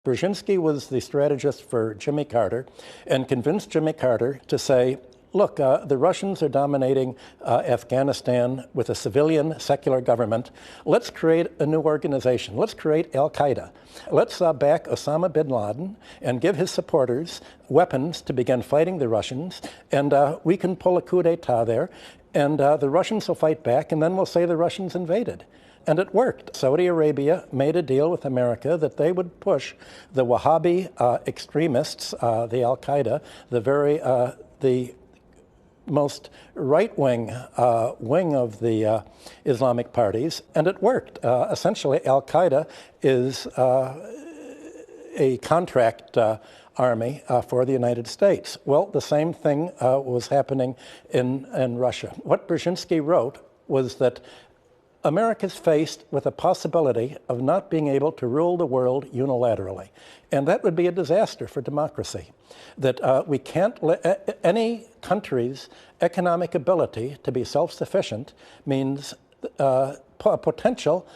Brzezinski was the strategist for Jimmy Carter and convinced Jimmy Carter to say, look, the Russians are dominating Afghanistan with a civilian, secular government. Let's create a new organization. Let's create Al-Qaeda. Let's back Osama bin Laden and give his supporters weapons to begin fighting the Russians, and we can pull a coup d'etat there, and the Russians will fight back, and then we'll say the Russians invaded. And it worked. Saudi Arabia made a deal with America that they would push the Wahhabi extremists, the Al-Qaeda, the most right-wing wing of the Islamic parties, and it worked. Essentially, Al-Qaeda is a contract army for the United States. Well, the same thing was happening in Russia. What Brzezinski wrote was that America's faced with a possibility of not being able to rule the world unilaterally. And that would be a disaster for democracy. That we can't let any country's economic ability to be self-sufficient means potential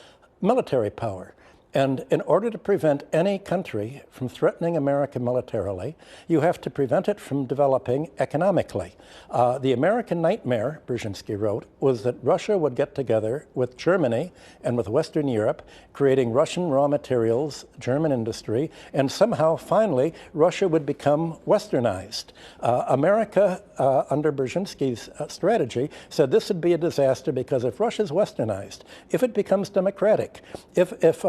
military power. And in order to prevent any country from threatening America militarily, you have to prevent it from developing economically. The American nightmare, Brzezinski wrote, was that Russia would get together with Germany and with Western Europe, creating Russian raw materials, German industry, and somehow, finally, Russia would become westernized. America, under Brzezinski's strategy, said this would be a disaster because if Russia's westernized, if it becomes democratic, if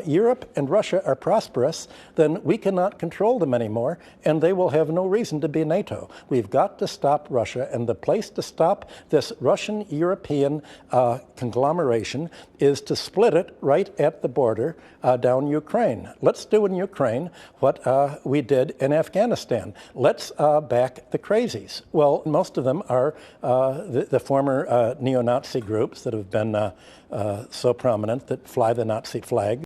Europe and Russia are prosperous, then we cannot control them anymore, and they will have no reason to be NATO. We've got to stop Russia, and the place to stop this Russian-European conglomeration is to split it right at the border down Ukraine. Let's do in Ukraine what we did in Afghanistan. Let's back the crazies. Well, most of them are the former neo-Nazi groups that have been so prominent that fly the Nazi flag.